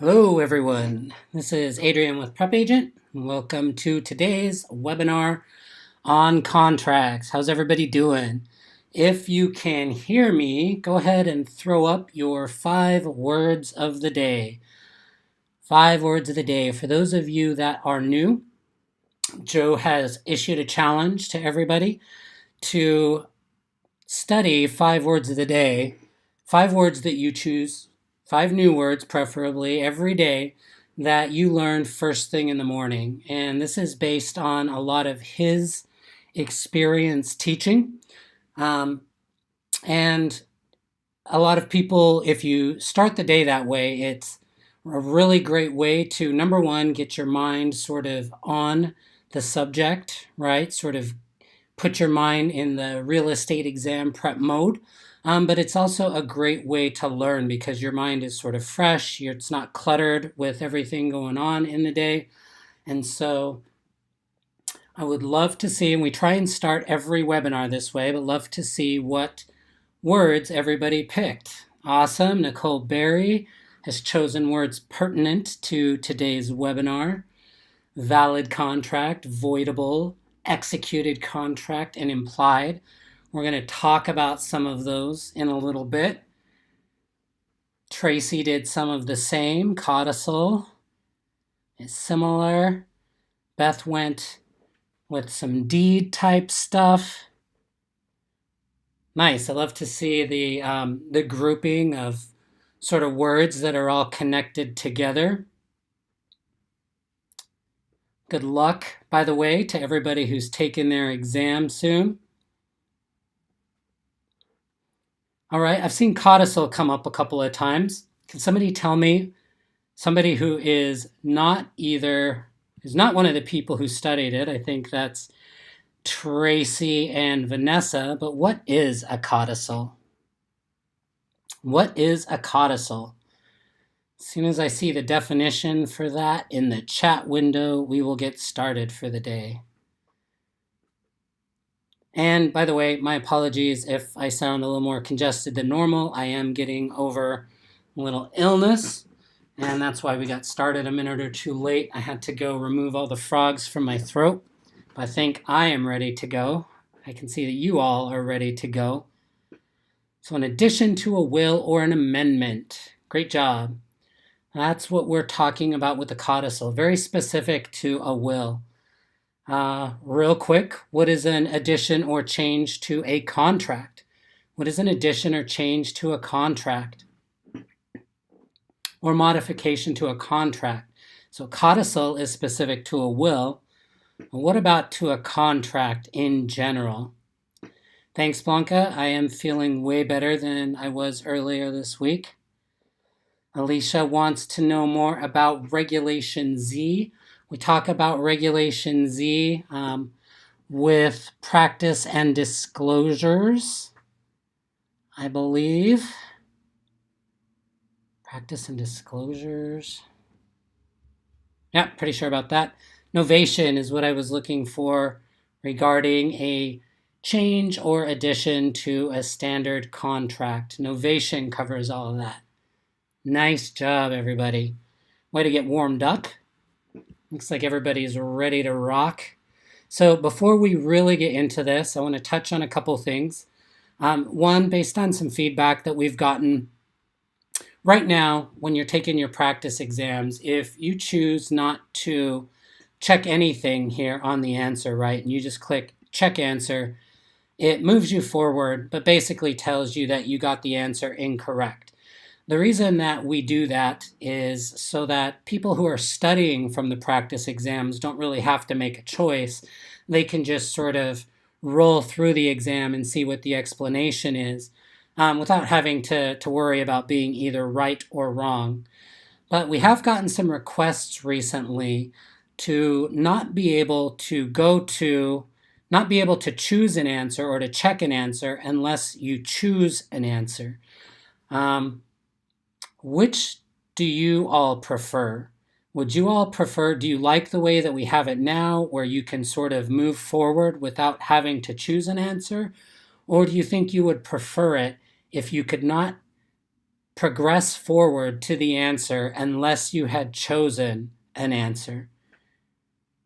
Hello, everyone. This is Adrian with PrepAgent. Welcome to today's webinar on contracts. How's everybody doing? If you can hear me, go ahead and throw up your 5 words of the day. 5 words of the day. For those of you that are new, Joe has issued a challenge to everybody to study 5 words of the day, 5 words that you choose, 5 new words, preferably every day, that you learn first thing in the morning. And this is based on a lot of his experience teaching. And a lot of people, if you start the day that way, it's a really great way to, number one, get your mind sort of on the subject, right? Sort of put your mind in the real estate exam prep mode. But it's also a great way to learn because your mind is sort of fresh. It's not cluttered with everything going on in the day. And so I would love to see, and we try and start every webinar this way, but love to see what words everybody picked. Awesome. Nicole Berry has chosen words pertinent to today's webinar. Valid contract, voidable, executed contract, and implied. We're going to talk about some of those in a little bit. Tracy did some of the same. Codicil is similar. Beth went with some deed type stuff. Nice. I love to see the grouping of sort of words that are all connected together. Good luck, by the way, to everybody who's taking their exam soon. All right, I've seen codicil come up a couple of times. Can somebody tell me, somebody who is not one of the people who studied it, I think that's Tracy and Vanessa, but what is a codicil? What is a codicil? As soon as I see the definition for that in the chat window, we will get started for the day. And by the way, my apologies if I sound a little more congested than normal. I am getting over a little illness, and that's why we got started a minute or two late. I had to go remove all the frogs from my throat. But I think I am ready to go. I can see that you all are ready to go. So in addition to a will or an amendment, great job. That's what we're talking about with the codicil, very specific to a will. Real quick, what is an addition or change to a contract? What is an addition or change to a contract? Or modification to a contract? So codicil is specific to a will. What about to a contract in general? Thanks, Blanca. I am feeling way better than I was earlier this week. Alicia wants to know more about Regulation Z. We talk about Regulation Z with practice and disclosures, I believe. Practice and disclosures. Yeah, pretty sure about that. Novation is what I was looking for regarding a change or addition to a standard contract. Novation covers all of that. Nice job, everybody. Way to get warmed up. Looks like everybody's ready to rock. So before we really get into this, I want to touch on a couple things. One, based on some feedback that we've gotten right now, when you're taking your practice exams, if you choose not to check anything here on the answer, right, and you just click check answer, it moves you forward, but basically tells you that you got the answer incorrect. The reason that we do that is so that people who are studying from the practice exams don't really have to make a choice. They can just sort of roll through the exam and see what the explanation is without having to worry about being either right or wrong. But we have gotten some requests recently to not be able to choose an answer or to check an answer unless you choose an answer. Which do you all prefer? Do you like the way that we have it now, where you can sort of move forward without having to choose an answer? Or do you think you would prefer it if you could not progress forward to the answer unless you had chosen an answer.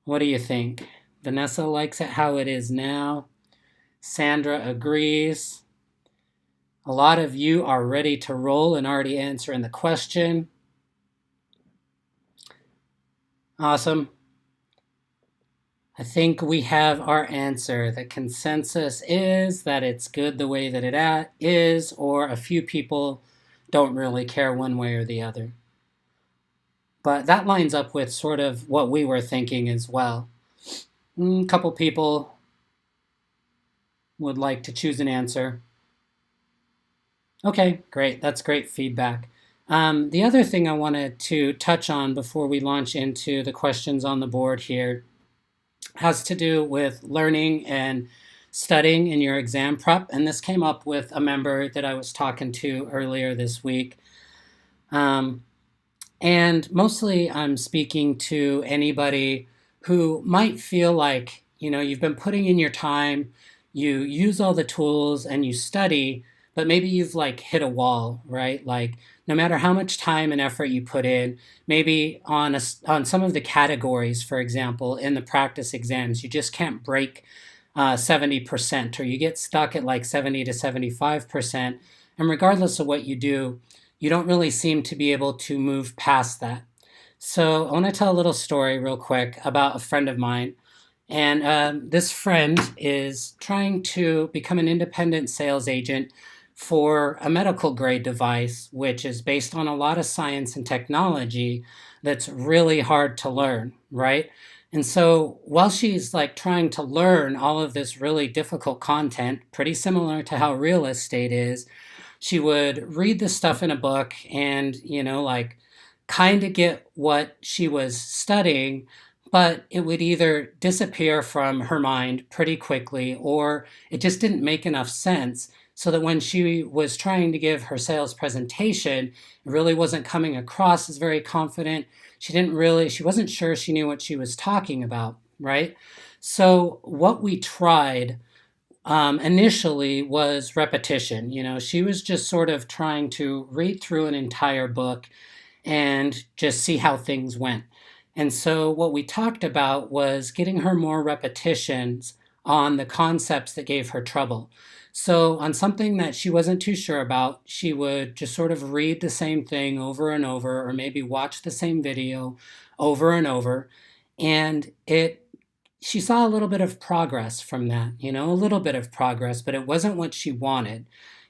What do you think? Vanessa likes it how it is now. Sandra agrees. A lot of you are ready to roll and already answering the question. Awesome. I think we have our answer. The consensus is that it's good the way that it is, or a few people don't really care one way or the other. But that lines up with sort of what we were thinking as well. A couple people would like to choose an answer. Okay, great. That's great feedback. The other thing I wanted to touch on before we launch into the questions on the board here has to do with learning and studying in your exam prep. And this came up with a member that I was talking to earlier this week. And mostly I'm speaking to anybody who might feel like, you've been putting in your time, you use all the tools and you study, but maybe you've like hit a wall, right? Like no matter how much time and effort you put in, maybe on some of the categories, for example, in the practice exams, you just can't break 70%, or you get stuck at like 70 to 75%. And regardless of what you do, you don't really seem to be able to move past that. So I want to tell a little story real quick about a friend of mine. And this friend is trying to become an independent sales agent for a medical grade device, which is based on a lot of science and technology that's really hard to learn, right? And so while she's like trying to learn all of this really difficult content, pretty similar to how real estate is, she would read the stuff in a book and, like kind of get what she was studying, but it would either disappear from her mind pretty quickly or it just didn't make enough sense. So that when she was trying to give her sales presentation, it really wasn't coming across as very confident. She wasn't sure she knew what she was talking about, right? So what we tried initially was repetition. She was just sort of trying to read through an entire book and just see how things went. And so what we talked about was getting her more repetitions on the concepts that gave her trouble. So on something that she wasn't too sure about, she would just sort of read the same thing over and over, or maybe watch the same video over and over. And she saw a little bit of progress from that, a little bit of progress, but it wasn't what she wanted.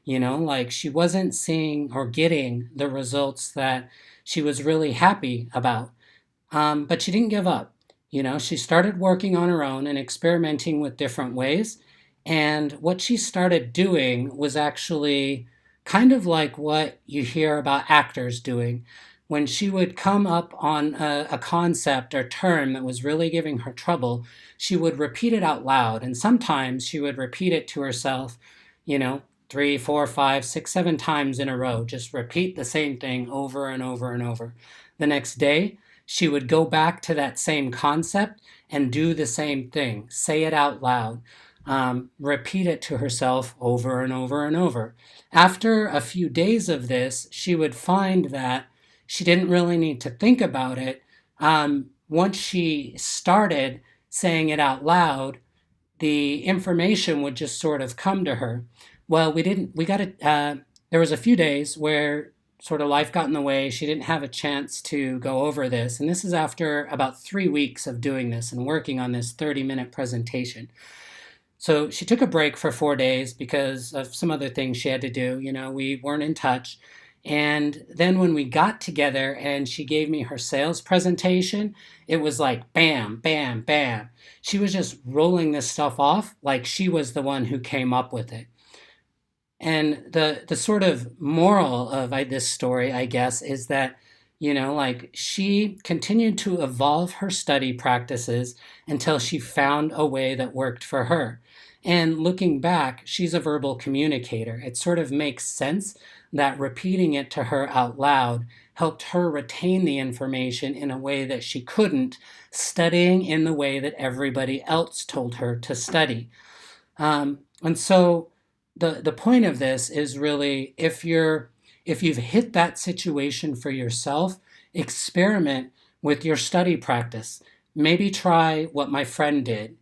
Like she wasn't seeing or getting the results that she was really happy about. But she didn't give up. She started working on her own and experimenting with different ways. And what she started doing was actually kind of like what you hear about actors doing. When she would come up on a concept or term that was really giving her trouble, she would repeat it out loud. And sometimes she would repeat it to herself, 3, 4, 5, 6, 7 times in a row. Just repeat the same thing over and over and over. The next day, she would go back to that same concept and do the same thing. Say it out loud. Repeat it to herself over and over and over. After a few days of this, she would find that she didn't really need to think about it. Once she started saying it out loud, the information would just sort of come to her. Well, there was a few days where sort of life got in the way. She didn't have a chance to go over this. And this is after about 3 weeks of doing this and working on this 30-minute presentation. So she took a break for 4 days because of some other things she had to do. We weren't in touch. And then when we got together and she gave me her sales presentation, it was like bam, bam, bam. She was just rolling this stuff off like she was the one who came up with it. And the sort of moral of this story, I guess, is that, like she continued to evolve her study practices until she found a way that worked for her. And looking back, she's a verbal communicator. It sort of makes sense that repeating it to her out loud helped her retain the information in a way that she couldn't, studying in the way that everybody else told her to study. And so the point of this is really, if you're if you've hit that situation for yourself, experiment with your study practice. Maybe try what my friend did.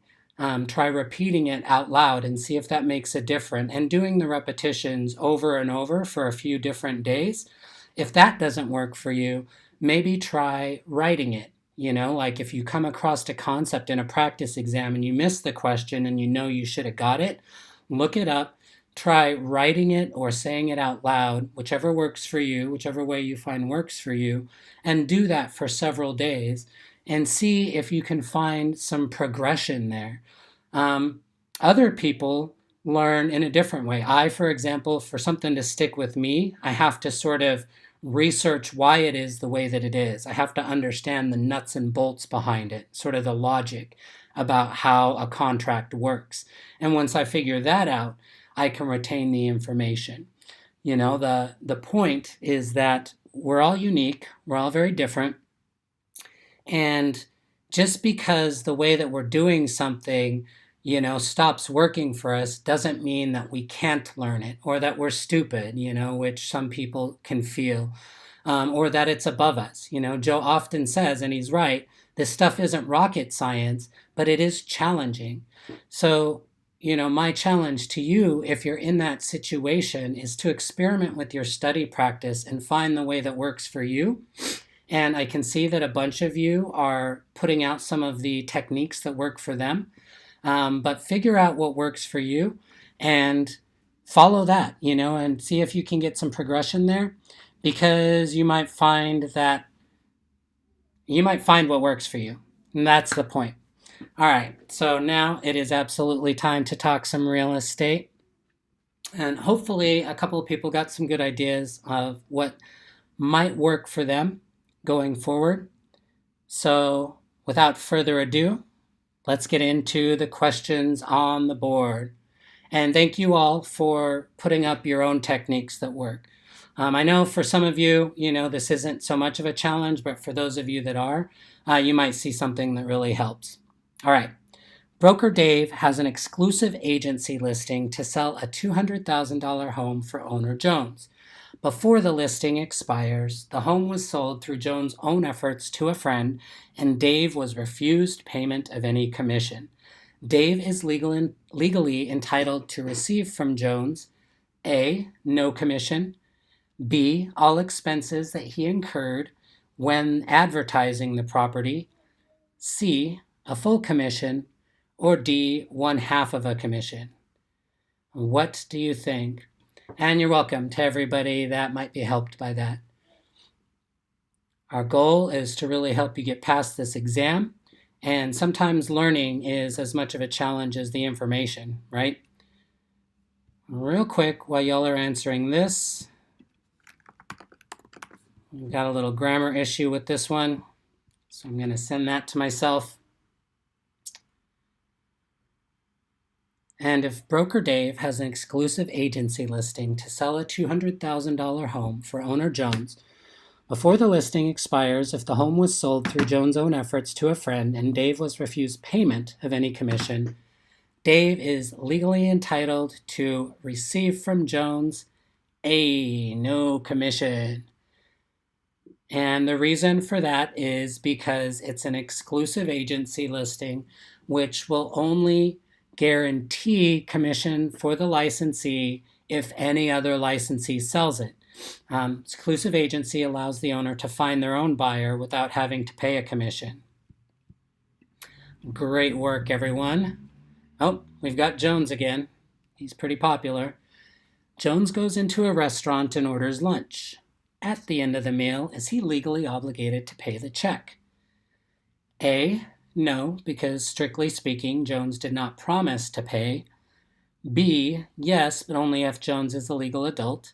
Try repeating it out loud and see if that makes a difference, and doing the repetitions over and over for a few different days. If that doesn't work for you, maybe try writing it. Like if you come across a concept in a practice exam and you miss the question and you should have got it, look it up, try writing it or saying it out loud, whichever works for you, whichever way you find works for you, and do that for several days and see if you can find some progression there. Other people learn in a different way. For example, for something to stick with me, I have to sort of research why it is the way that it is. I have to understand the nuts and bolts behind it, sort of the logic about how a contract works. And once I figure that out, I can retain the information. The point is that we're all unique, we're all very different, and just because the way that we're doing something stops working for us doesn't mean that we can't learn it, or that we're stupid, which some people can feel, or that it's above us. Joe often says, and he's right, this stuff isn't rocket science, but it is challenging. So, my challenge to you, if you're in that situation, is to experiment with your study practice and find the way that works for you. And I can see that a bunch of you are putting out some of the techniques that work for them. But figure out what works for you and follow that, and see if you can get some progression there, because you might find what works for you. And that's the point. All right, so now it is absolutely time to talk some real estate. And hopefully a couple of people got some good ideas of what might work for them going forward. So without further ado, let's get into the questions on the board. And thank you all for putting up your own techniques that work. I know for some of you, this isn't so much of a challenge, but for those of you that are, you might see something that really helps. All right. Broker Dave has an exclusive agency listing to sell a $200,000 home for owner Jones. Before the listing expires, the home was sold through Jones' own efforts to a friend, and Dave was refused payment of any commission. Dave is legally entitled to receive from Jones A, no commission, B, all expenses that he incurred when advertising the property, C, a full commission, or D, 1/2 of a commission. What do you think? And you're welcome to everybody that might be helped by that. Our goal is to really help you get past this exam, and sometimes learning is as much of a challenge as the information, right? Real quick, while y'all are answering this, we've got a little grammar issue with this one, so I'm going to send that to myself. And if Broker Dave has an exclusive agency listing to sell a $200,000 home for owner Jones, before the listing expires, if the home was sold through Jones' own efforts to a friend and Dave was refused payment of any commission, Dave is legally entitled to receive from Jones A, no commission. And the reason for that is because it's an exclusive agency listing, which will only guarantee commission for the licensee if any other licensee sells it. Exclusive agency allows the owner to find their own buyer without having to pay a commission. Great work, everyone. Oh, we've got Jones again. He's pretty popular. Jones goes into a restaurant and orders lunch. At the end of the meal, is he legally obligated to pay the check? A, no, because strictly speaking, Jones did not promise to pay. B, yes, but only if Jones is a legal adult.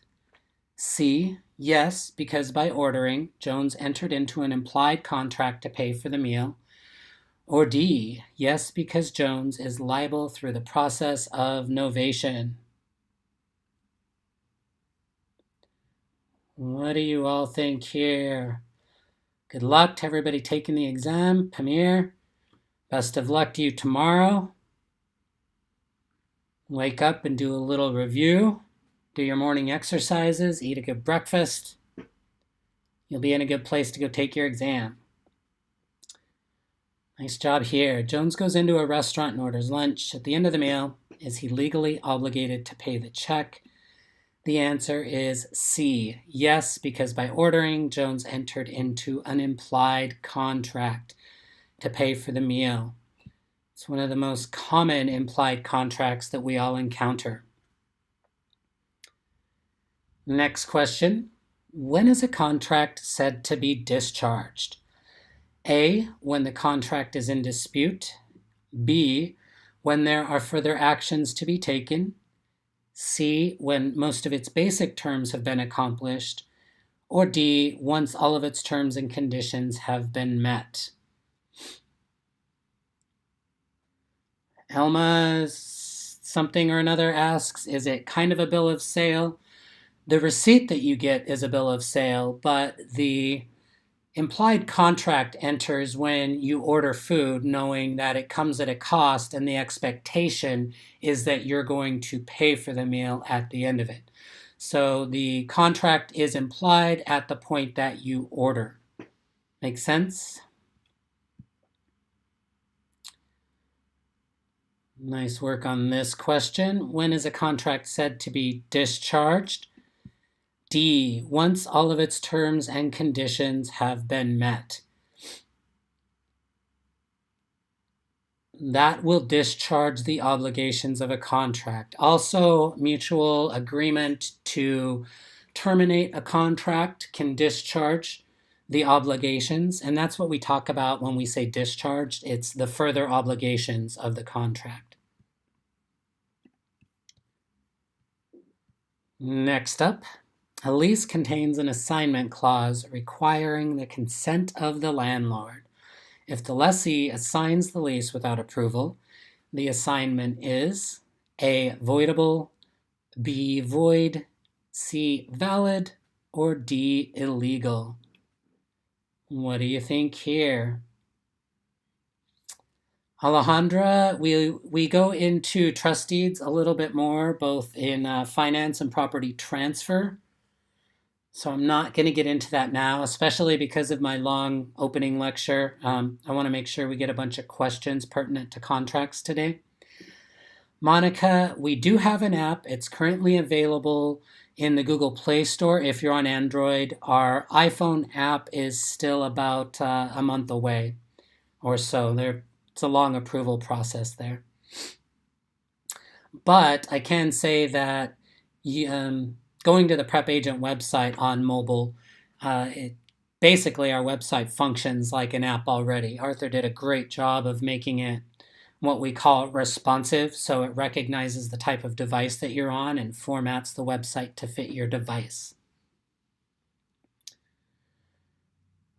C, yes, because by ordering, Jones entered into an implied contract to pay for the meal. Or D, yes, because Jones is liable through the process of novation. What do you all think here? Good luck to everybody taking the exam. Pamir, best of luck to you tomorrow. Wake up and do a little review. do your morning exercises, eat a good breakfast. You'll be in a good place to go take your exam. Nice job here. Jones goes into a restaurant and orders lunch. At the end of the meal, is he legally obligated to pay the check? The answer is C. Yes, because by ordering, Jones entered into an implied contract to pay for the meal. It's one of the most common implied contracts that we all encounter. Next question. When is a contract said to be discharged? A, when the contract is in dispute. B, when there are further actions to be taken. C, when most of its basic terms have been accomplished. Or D, once all of its terms and conditions have been met. Elma something or another asks, is it kind of a bill of sale? The receipt that you get is a bill of sale, but the implied contract enters when you order food, knowing that it comes at a cost and the expectation is that you're going to pay for the meal at the end of it. So the contract is implied at the point that you order. Make sense? Nice work on this question. When is a contract said to be discharged? D, once all of its terms and conditions have been met. That will discharge the obligations of a contract. Also, mutual agreement to terminate a contract can discharge the obligations, and that's what we talk about when we say discharged. It's the further obligations of the contract. Next up, a lease contains an assignment clause requiring the consent of the landlord. If the lessee assigns the lease without approval, the assignment is A, voidable, B, void, C, valid, or D, illegal. What do you think here? Alejandra, we go into trust deeds a little bit more, both in finance and property transfer. So I'm not going to get into that now, especially because of my long opening lecture. I want to make sure we get a bunch of questions pertinent to contracts today. Monica, we do have an app. It's currently available in the Google Play Store if you're on Android. Our iPhone app is still about a month away or so. It's a long approval process there. But I can say that going to the PrepAgent website on mobile, basically our website functions like an app already. Arthur did a great job of making it what we call responsive, so it recognizes the type of device that you're on and formats the website to fit your device.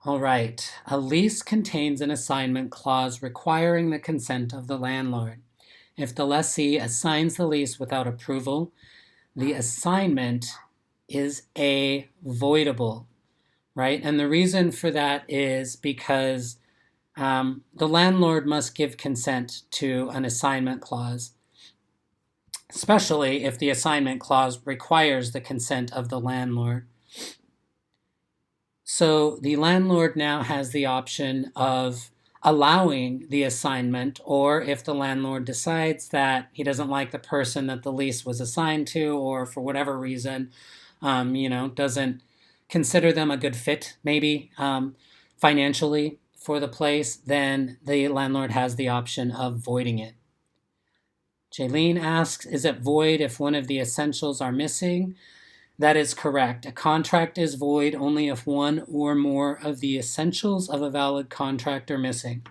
All right, a lease contains an assignment clause requiring the consent of the landlord. If the lessee assigns the lease without approval, the assignment is A, voidable, right? And the reason for that is because the landlord must give consent to an assignment clause, especially if the assignment clause requires the consent of the landlord. So the landlord now has the option of allowing the assignment, or if the landlord decides that he doesn't like the person that the lease was assigned to, or for whatever reason, doesn't consider them a good fit, maybe financially for the place, then the landlord has the option of voiding it. Jaylene asks, is it void if one of the essentials are missing? That is correct. A contract is void only if one or more of the essentials of a valid contract are missing.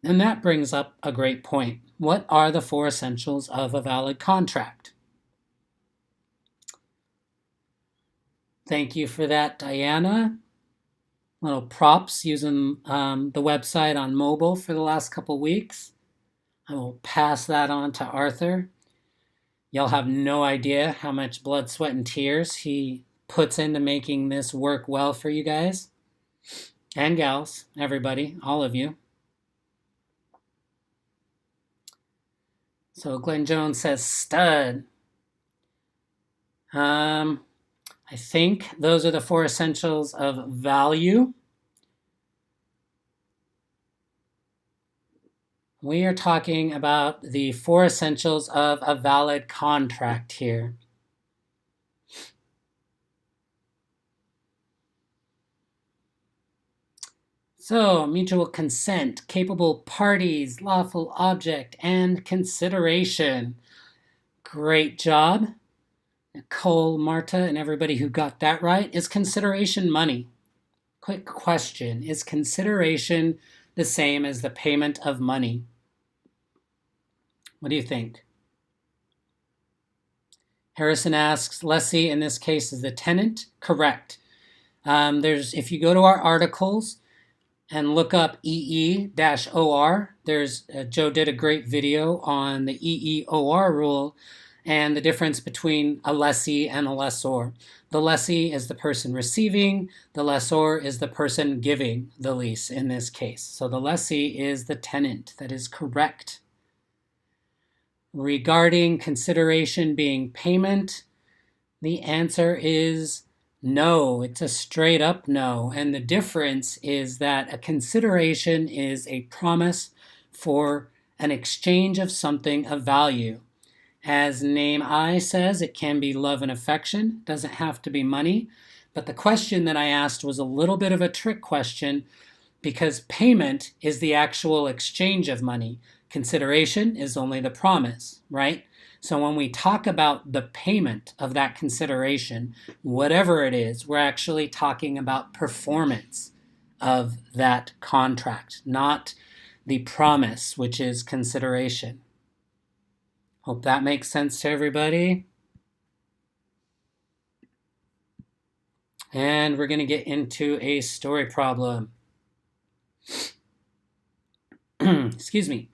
And that brings up a great point. What are the 4 essentials of a valid contract? Thank you for that, Diana. Little props using the website on mobile for the last couple weeks. I will pass that on to Arthur. Y'all have no idea how much blood, sweat, and tears he puts into making this work well for you guys. And gals, everybody, all of you. So Glenn Jones says, stud. I think those are the 4 essentials of value. We are talking about the 4 essentials of a valid contract here. So, mutual consent, capable parties, lawful object, and consideration. Great job, Nicole, Marta, and everybody who got that right. Is consideration money? Quick question. Is consideration the same as the payment of money? What do you think? Harrison asks, lessee in this case is the tenant? Correct. If you go to our articles and look up EE-OR, Joe did a great video on the EE-OR rule and the difference between a lessee and a lessor. The lessee is the person receiving, the lessor is the person giving the lease in this case. So the lessee is the tenant. That is correct. Regarding consideration being payment, the answer is no. It's a straight up no. And the difference is that a consideration is a promise for an exchange of something of value. As name I says, it can be love and affection. It doesn't have to be money. But the question that I asked was a little bit of a trick question because payment is the actual exchange of money. Consideration is only the promise, right? So when we talk about the payment of that consideration, whatever it is, we're actually talking about performance of that contract, not the promise, which is consideration. Hope that makes sense to everybody. And we're going to get into a story problem. Excuse me.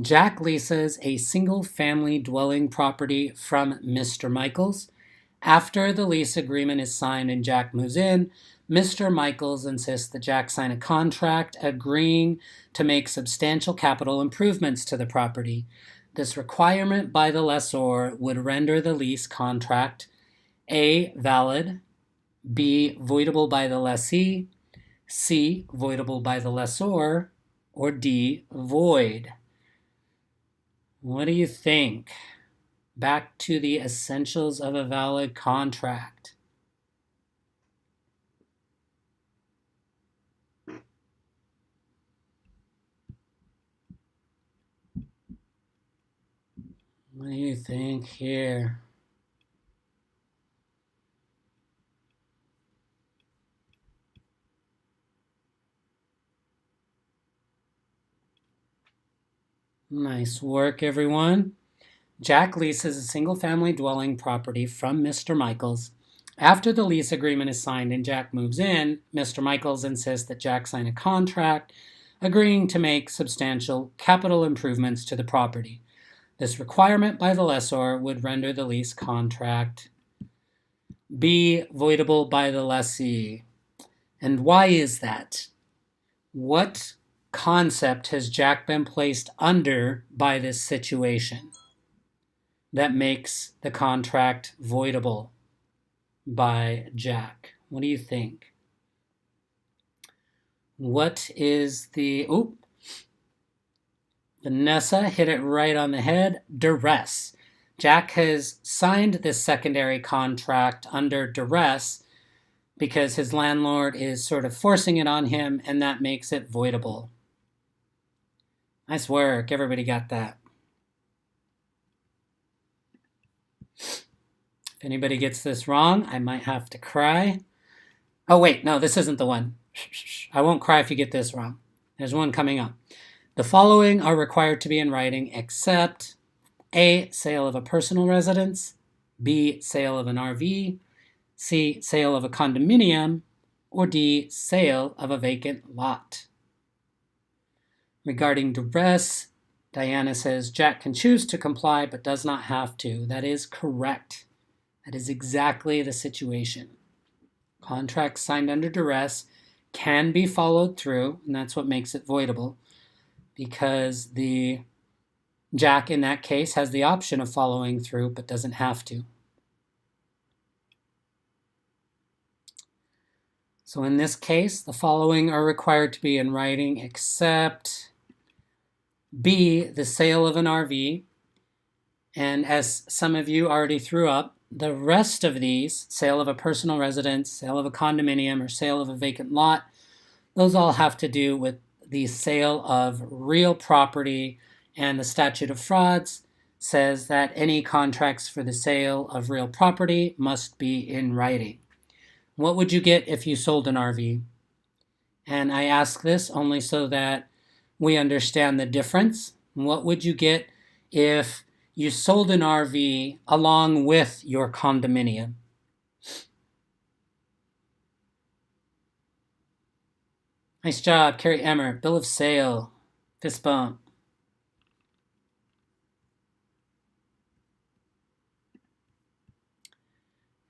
Jack leases a single-family dwelling property from Mr. Michaels. After the lease agreement is signed and Jack moves in, Mr. Michaels insists that Jack sign a contract agreeing to make substantial capital improvements to the property. This requirement by the lessor would render the lease contract A. valid, B. voidable by the lessee, C. voidable by the lessor, or D. void. What do you think? Back to the essentials of a valid contract. What do you think here? Nice work, everyone. Jack leases a single-family dwelling property from Mr. Michaels. After the lease agreement is signed and Jack moves in, Mr. Michaels insists that Jack sign a contract agreeing to make substantial capital improvements to the property. This requirement by the lessor would render the lease contract B. voidable by the lessee. And why is that? What concept has Jack been placed under by this situation that makes the contract voidable by Jack? What do you think? What is the... Vanessa hit it right on the head. Duress. Jack has signed this secondary contract under duress because his landlord is sort of forcing it on him, and that makes it voidable. Nice work. Everybody got that. If anybody gets this wrong, I might have to cry. Oh, wait. No, this isn't the one. I won't cry if you get this wrong. There's one coming up. The following are required to be in writing except A. Sale of a personal residence, B. Sale of an RV, C. Sale of a condominium, or D. Sale of a vacant lot. Regarding duress, Diana says Jack can choose to comply but does not have to. That is correct. That is exactly the situation. Contracts signed under duress can be followed through, and that's what makes it voidable, because the Jack in that case has the option of following through but doesn't have to. So in this case, the following are required to be in writing except B, the sale of an RV. And as some of you already threw up, the rest of these, sale of a personal residence, sale of a condominium, or sale of a vacant lot, those all have to do with the sale of real property, and the statute of frauds says that any contracts for the sale of real property must be in writing. What would you get if you sold an RV? And I ask this only so that we understand the difference. What would you get if you sold an RV along with your condominium? Nice job, Carrie Emmer. Bill of sale. Fist bump.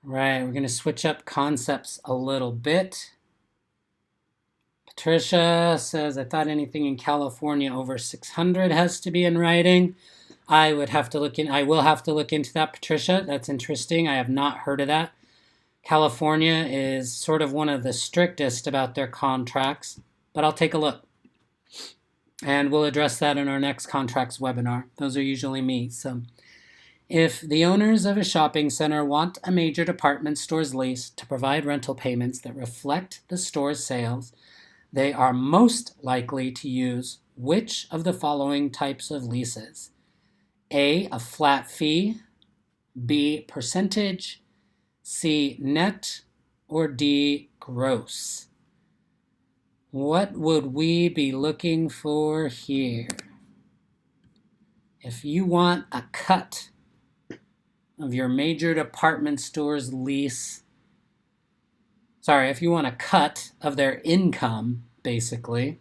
Right, we're going to switch up concepts a little bit. Patricia says, I thought anything in California over 600 has to be in writing. I will have to look into that, Patricia. That's interesting. I have not heard of that. California is sort of one of the strictest about their contracts, but I'll take a look. And we'll address that in our next contracts webinar. Those are usually me. So if the owners of a shopping center want a major department store's lease to provide rental payments that reflect the store's sales, they are most likely to use which of the following types of leases? A flat fee, B, percentage, C, net, or D, gross? What would we be looking for here? If you want a cut of your major department store's lease, if you want a cut of their income, basically.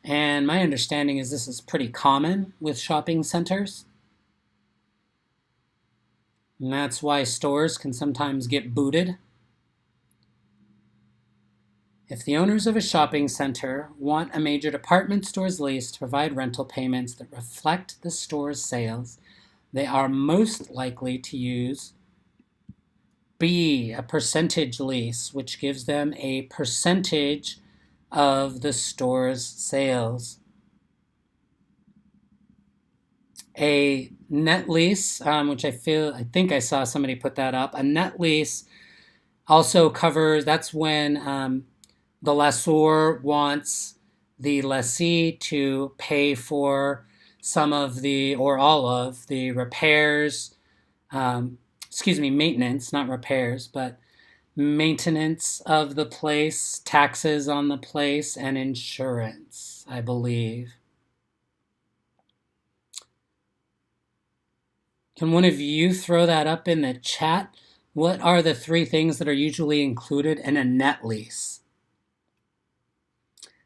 And my understanding is this is pretty common with shopping centers. And that's why stores can sometimes get booted. If the owners of a shopping center want a major department store's lease to provide rental payments that reflect the store's sales, they are most likely to use B, a percentage lease, which gives them a percentage of the store's sales. A net lease, which I think I saw somebody put that up. A net lease also covers, that's when the lessor wants the lessee to pay for some of the, or all of the repairs, maintenance, not repairs, but maintenance of the place, taxes on the place, and insurance, I believe. Can one of you throw that up in the chat? What are the 3 things that are usually included in a net lease?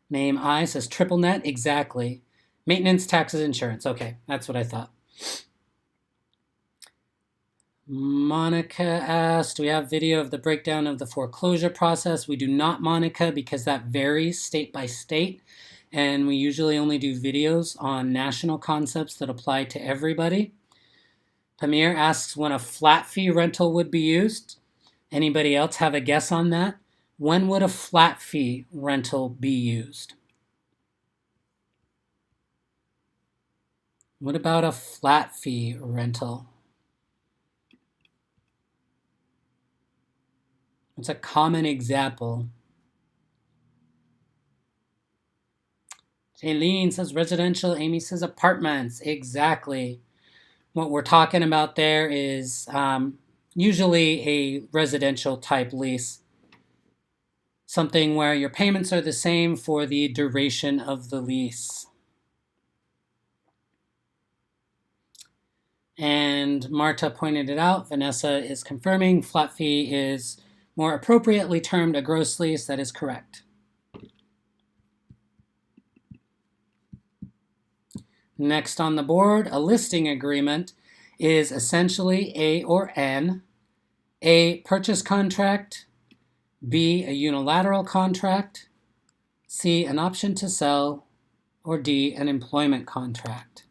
Name I says triple net, exactly. Maintenance, taxes, insurance. Okay, that's what I thought. Monica asked, do we have video of the breakdown of the foreclosure process? We do not, Monica, because that varies state by state, and we usually only do videos on national concepts that apply to everybody. Pamir asks when a flat fee rental would be used. Anybody else have a guess on that? When would a flat fee rental be used? What about a flat fee rental? It's a common example. Aileen says residential. Amy says apartments. Exactly. What we're talking about there is usually a residential type lease. Something where your payments are the same for the duration of the lease. And Marta pointed it out. Vanessa is confirming flat fee is more appropriately termed a gross lease. That is correct. Next on the board, a listing agreement is essentially A or N. A, purchase contract. B, a unilateral contract. C, an option to sell. Or D, an employment contract.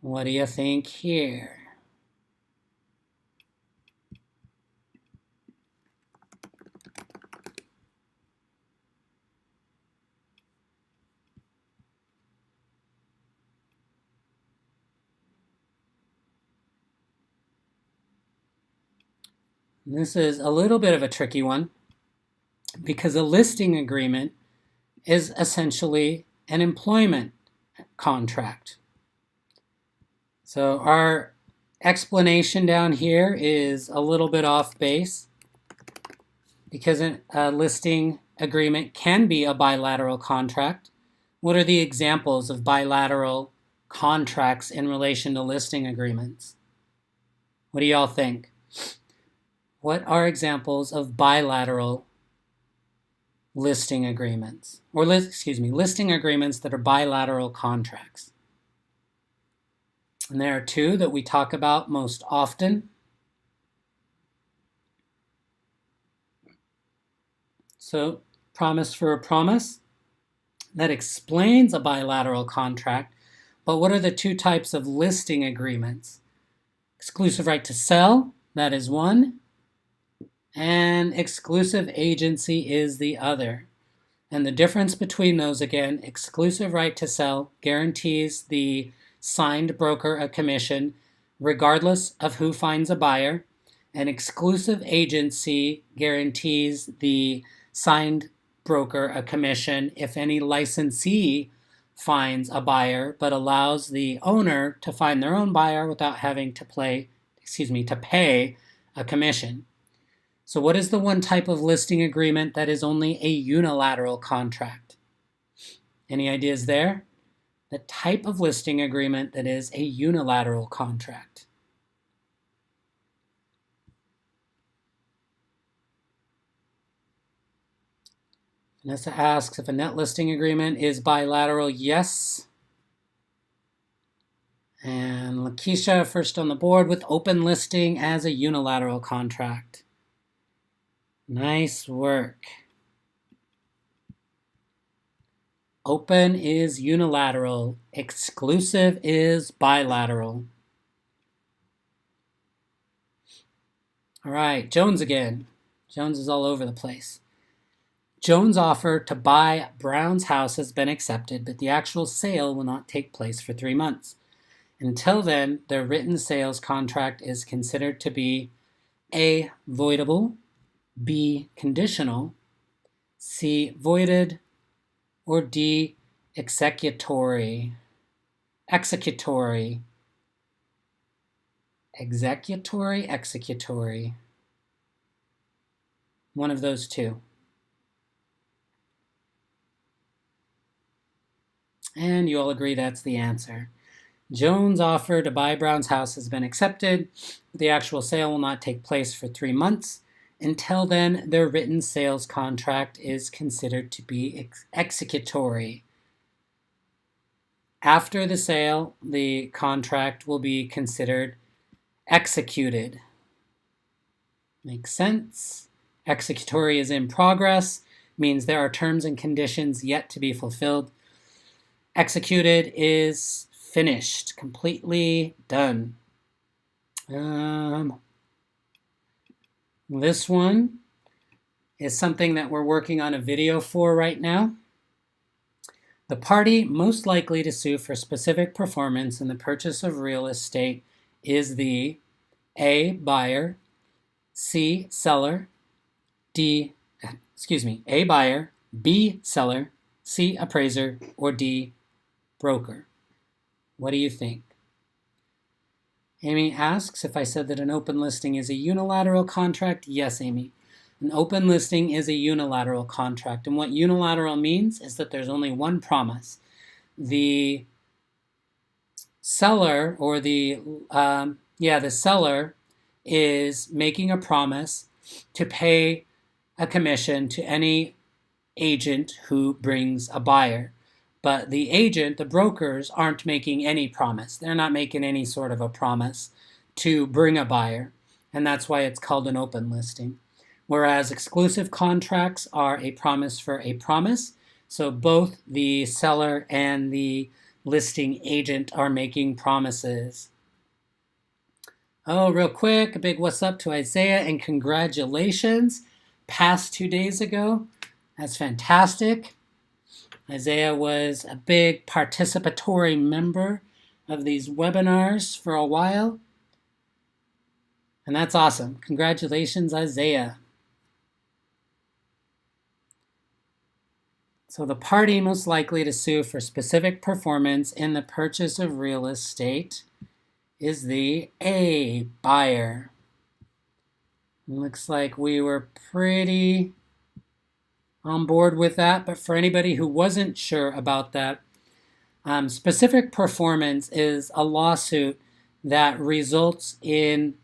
What do you think here? This is a little bit of a tricky one because a listing agreement is essentially an employment contract. So our explanation down here is a little bit off base because a listing agreement can be a bilateral contract. What are the examples of bilateral contracts in relation to listing agreements? What do y'all think? What are examples of bilateral listing agreements? Or, listing agreements that are bilateral contracts. And there are two that we talk about most often. So, promise for a promise. That explains a bilateral contract. But what are the two types of listing agreements? Exclusive right to sell, that is one. And exclusive agency is the other. And the difference between those, again, exclusive right to sell guarantees the signed broker a commission regardless of who finds a buyer. And exclusive agency guarantees the signed broker a commission if any licensee finds a buyer, but allows the owner to find their own buyer without having to pay a commission. So what is the one type of listing agreement that is only a unilateral contract? Any ideas there? The type of listing agreement that is a unilateral contract. Vanessa asks if a net listing agreement is bilateral. Yes. And Lakeisha, first on the board, with open listing as a unilateral contract. Nice work. Open is unilateral. Exclusive is bilateral. All right, Jones again. Jones is all over the place. Jones' offer to buy Brown's house has been accepted, but the actual sale will not take place for 3 months. Until then, their written sales contract is considered to be A, voidable, B, conditional, C, voided, or D, executory. Executory. Executory, executory. One of those two. And you all agree that's the answer. Jones' offer to buy Brown's house has been accepted. The actual sale will not take place for 3 months. Until then, their written sales contract is considered to be executory. After the sale, the contract will be considered executed. Makes sense? Executory is in progress, means there are terms and conditions yet to be fulfilled. Executed is finished, completely done. This one is something that we're working on a video for right now. The party most likely to sue for specific performance in the purchase of real estate is the A, buyer, C, seller, A, buyer, B, seller, C, appraiser, or D, broker. What do you think? Amy asks if I said that an open listing is a unilateral contract. Yes, Amy. An open listing is a unilateral contract. And what unilateral means is that there's only one promise. The seller or the seller is making a promise to pay a commission to any agent who brings a buyer. But the agent, the brokers, aren't making any promise. They're not making any sort of a promise to bring a buyer. And that's why it's called an open listing. Whereas exclusive contracts are a promise for a promise. So both the seller and the listing agent are making promises. Oh, real quick, a big what's up to Isaiah and congratulations. Passed 2 days ago. That's fantastic. Isaiah was a big participatory member of these webinars for a while. And that's awesome. Congratulations, Isaiah. So the party most likely to sue for specific performance in the purchase of real estate is the A, buyer. Looks like we were pretty on board with that, but for anybody who wasn't sure about that, specific performance is a lawsuit that results in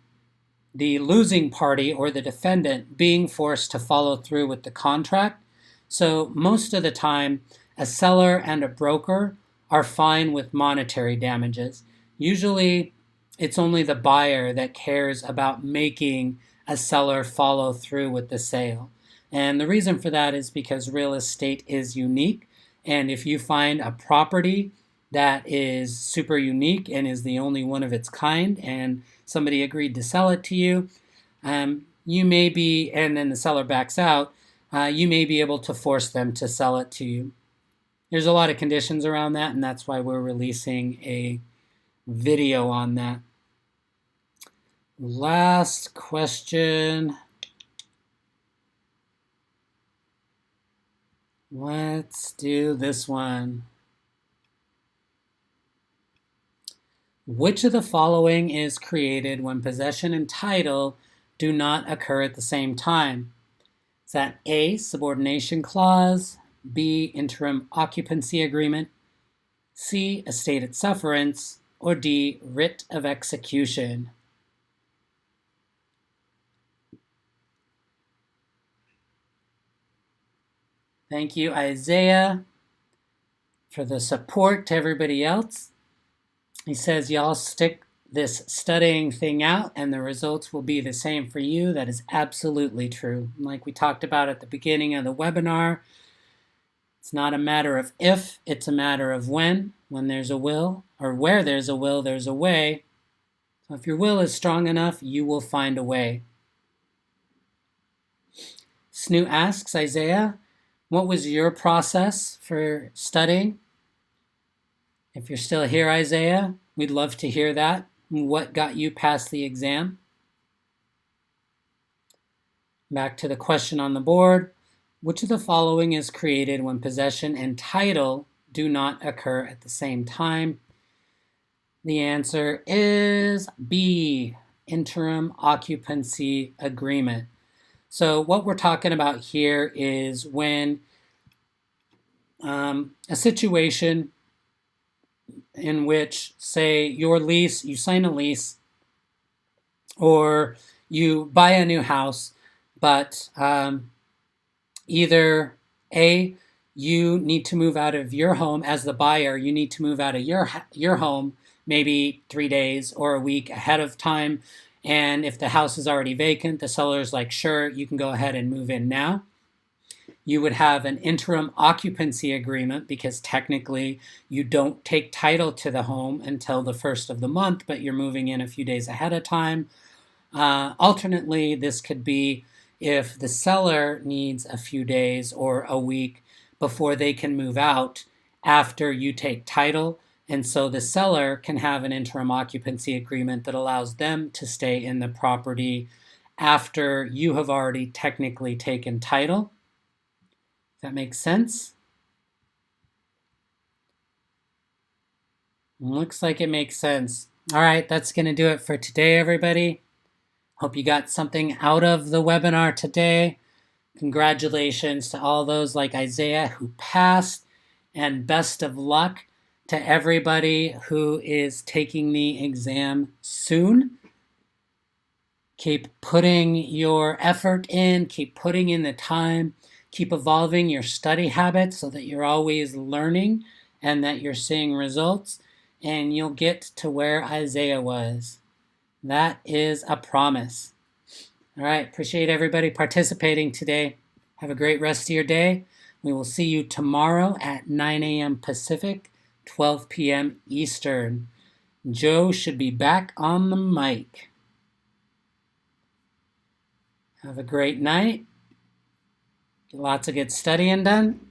the losing party or the defendant being forced to follow through with the contract. So most of the time, a seller and a broker are fine with monetary damages. Usually, it's only the buyer that cares about making a seller follow through with the sale. And the reason for that is because real estate is unique. And if you find a property that is super unique and is the only one of its kind, and somebody agreed to sell it to you, you may be, and then the seller backs out, you may be able to force them to sell it to you. There's a lot of conditions around that, and that's why we're releasing a video on that. Last question. Let's do this one. Which of the following is created when possession and title do not occur at the same time? Is that A, subordination clause, B, interim occupancy agreement, C, estate at sufferance, or D, writ of execution? Thank you, Isaiah, for the support to everybody else. He says, y'all stick this studying thing out and the results will be the same for you. That is absolutely true. Like we talked about at the beginning of the webinar, it's not a matter of if, it's a matter of when. When there's a will, or where there's a will, there's a way. So if your will is strong enough, you will find a way. Snoo asks, Isaiah, what was your process for studying? If you're still here, Isaiah, we'd love to hear that. What got you past the exam? Back to the question on the board. Which of the following is created when possession and title do not occur at the same time? The answer is B, interim occupancy agreement. So what we're talking about here is when a situation in which, say, your lease, you sign a lease, or you buy a new house, but either A, you need to move out of your home as the buyer, you need to move out of your home maybe 3 days or a week ahead of time. And if the house is already vacant, the seller's like, sure, you can go ahead and move in now. You would have an interim occupancy agreement because technically you don't take title to the home until the first of the month, but you're moving in a few days ahead of time. Alternately, this could be if the seller needs a few days or a week before they can move out after you take title. And so the seller can have an interim occupancy agreement that allows them to stay in the property after you have already technically taken title. Does that make sense? Looks like it makes sense. All right, that's going to do it for today, everybody. Hope you got something out of the webinar today. Congratulations to all those like Isaiah who passed, and best of luck to everybody who is taking the exam soon. Keep putting your effort in, keep putting in the time, keep evolving your study habits so that you're always learning and that you're seeing results, and you'll get to where Isaiah was. That is a promise. All right, appreciate everybody participating today. Have a great rest of your day. We will see you tomorrow at 9 a.m. Pacific, 12 p.m. Eastern. Joe should be back on the mic. Have a great night. Lots of good studying done.